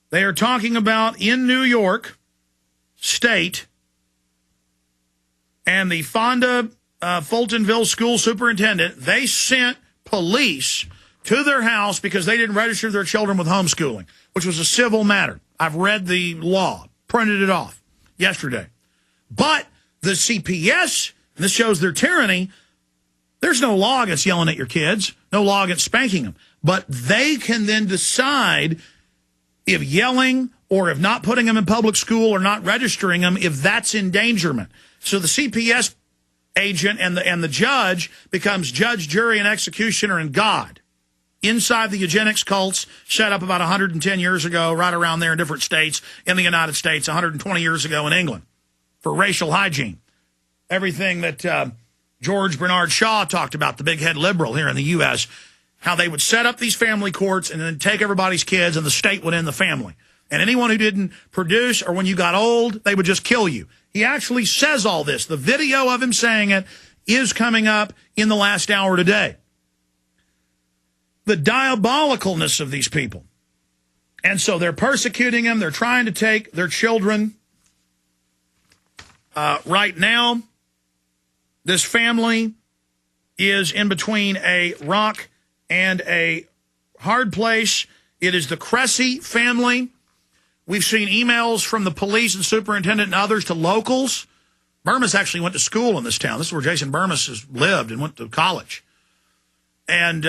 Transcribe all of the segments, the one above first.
They are talking about in New York State and the Fonda Fultonville school superintendent, they sent police to their house because they didn't register their children with homeschooling, which was a civil matter. I've read the law, printed it off yesterday. But the CPS, and this shows their tyranny, there's no law against yelling at your kids, no law against spanking them. But they can then decide if yelling or if not putting them in public school or not registering them, if that's endangerment. So the CPS agent and the judge becomes judge, jury, and executioner and God. Inside the eugenics cults set up about 110 years ago, right around there in different states in the United States, 120 years ago in England, for racial hygiene. Everything that George Bernard Shaw talked about, the big head liberal here in the U.S., how they would set up these family courts and then take everybody's kids and the state would end the family. And anyone who didn't produce or when you got old, they would just kill you. He actually says all this. The video of him saying it is coming up in the last hour today. The diabolicalness of these people. And so they're persecuting them. They're trying to take their children. Right now, this family is in between a rock and a hard place. It is the Cressy family. We've seen emails from the police and superintendent and others to locals. Burmis actually went to school in this town. This is where Jason Burmis has lived and went to college. And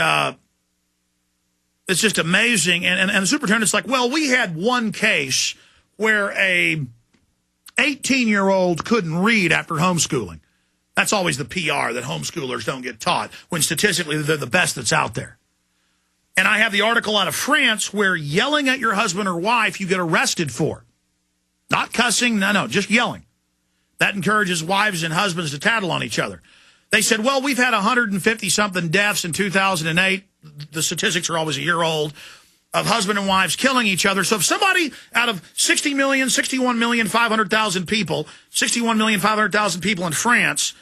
it's just amazing. And the superintendent's like, well, we had one case where a 18-year-old couldn't read after homeschooling. That's always the PR that homeschoolers don't get taught, when statistically they're the best that's out there. And I have the article out of France where yelling at your husband or wife you get arrested for. Not cussing, no, just yelling. That encourages wives and husbands to tattle on each other. They said, well, we've had 150-something deaths in 2008. The statistics are always a year old, of husband and wives killing each other. So if somebody out of 61,500,000 people, 61,500,000 people in France,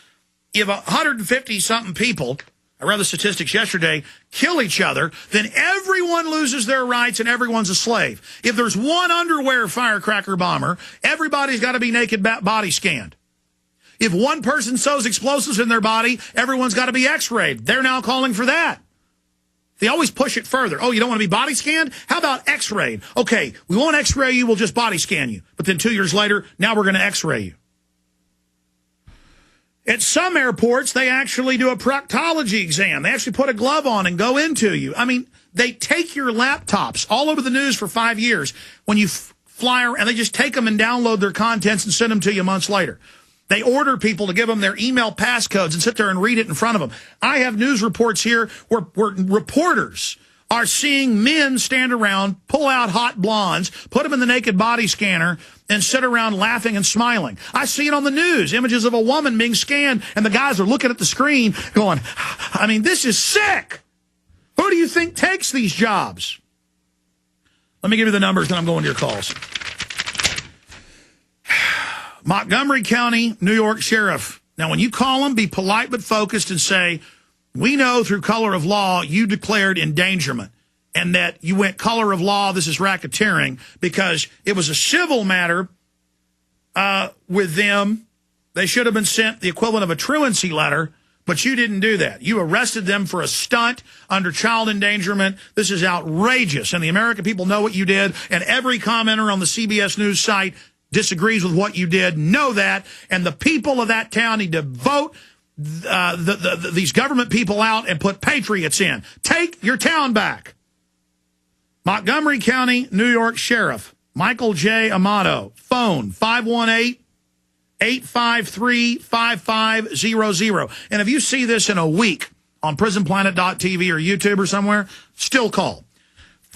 if 150-something people, I read the statistics yesterday, kill each other, then everyone loses their rights and everyone's a slave. If there's one underwear firecracker bomber, everybody's got to be naked body scanned. If one person sews explosives in their body, everyone's got to be x-rayed. They're now calling for that. They always push it further. Oh, you don't want to be body scanned? How about x-rayed? Okay, we won't x-ray you, we'll just body scan you. But then 2 years later, now we're going to x-ray you. At some airports, they actually do a proctology exam. They actually put a glove on and go into you. I mean, they take your laptops all over the news for 5 years when you fly around, and they just take them and download their contents and send them to you months later. They order people to give them their email passcodes and sit there and read it in front of them. I have news reports here where reporters are seeing men stand around, pull out hot blondes, put them in the naked body scanner, and sit around laughing and smiling. I see it on the news, images of a woman being scanned, and the guys are looking at the screen going, I mean, this is sick. Who do you think takes these jobs? Let me give you the numbers, then I'm going to your calls. Montgomery County, New York Sheriff. Now, when you call them, be polite but focused and say, we know through color of law you declared endangerment and that you went color of law, this is racketeering, because it was a civil matter with them. They should have been sent the equivalent of a truancy letter, but you didn't do that. You arrested them for a stunt under child endangerment. This is outrageous, and the American people know what you did, and every commenter on the CBS News site disagrees with what you did. Know that, and the people of that town need to vote these government people out and put patriots in. Take your town back. Montgomery County, New York Sheriff, Michael J. Amato, phone 518-853-5500. And if you see this in a week on prisonplanet.tv or YouTube or somewhere, still call.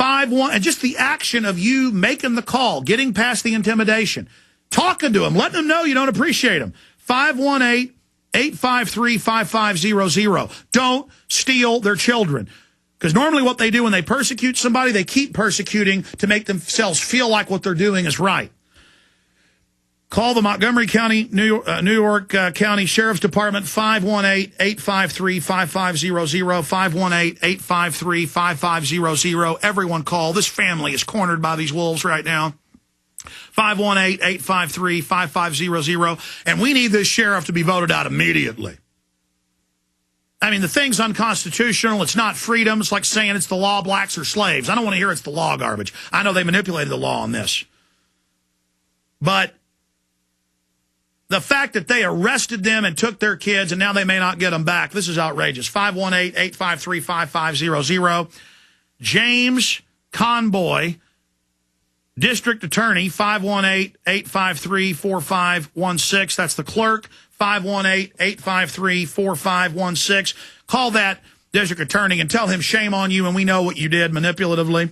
And just the action of you making the call, getting past the intimidation, talking to them, letting them know you don't appreciate them. 518-853-5500. Don't steal their children. Because normally what they do when they persecute somebody, they keep persecuting to make themselves feel like what they're doing is right. Call the Montgomery County, New York County Sheriff's Department, 518-853-5500, 518-853-5500. Everyone call. This family is cornered by these wolves right now. 518-853-5500. And we need this sheriff to be voted out immediately. I mean, the thing's unconstitutional. It's not freedom. It's like saying it's the law, blacks are slaves. I don't want to hear it's the law garbage. I know they manipulated the law on this. But the fact that they arrested them and took their kids and now they may not get them back, this is outrageous. 518-853-5500. James Conboy, District Attorney, 518-853-4516. That's the clerk, 518-853-4516. Call that district attorney and tell him shame on you and we know what you did manipulatively.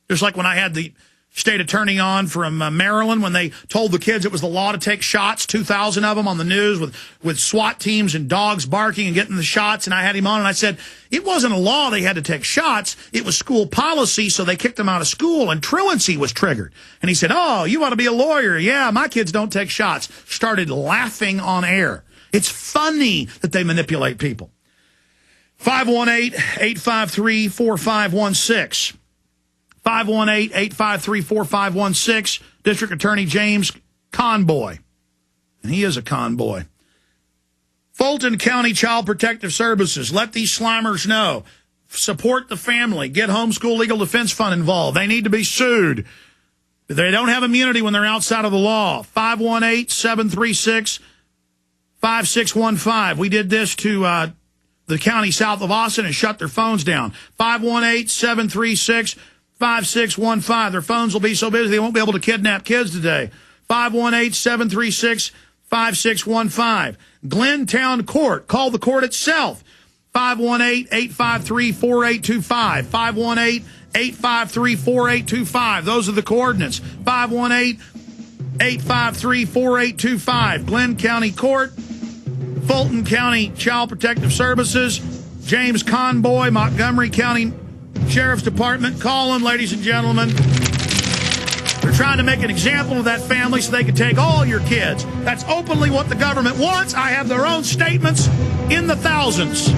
Just like when I had the state attorney on from Maryland when they told the kids it was the law to take shots, 2,000 of them on the news with SWAT teams and dogs barking and getting the shots. And I had him on and I said, it wasn't a law they had to take shots. It was school policy, so they kicked them out of school and truancy was triggered. And he said, oh, you want to be a lawyer? Yeah, my kids don't take shots. Started laughing on air. It's funny that they manipulate people. 518-853-4516. 518-853-4516, District Attorney James Conboy. And he is a conboy. Fulton County Child Protective Services. Let these slimers know. Support the family. Get Homeschool Legal Defense Fund involved. They need to be sued. They don't have immunity when they're outside of the law. 518-736-5615. We did this to the county south of Austin and shut their phones down. 518-736-5615. Their phones will be so busy they won't be able to kidnap kids today. 518-736-5615. Glentown Court. Call the court itself. 518-853-4825. 518-853-4825. Those are the coordinates. 518-853-4825. Glenn County Court. Fulton County Child Protective Services. James Conboy, Montgomery County Sheriff's Department. Call them, ladies and gentlemen. They're trying to make an example of that family so they can take all your kids. That's openly what the government wants. I have their own statements in the thousands.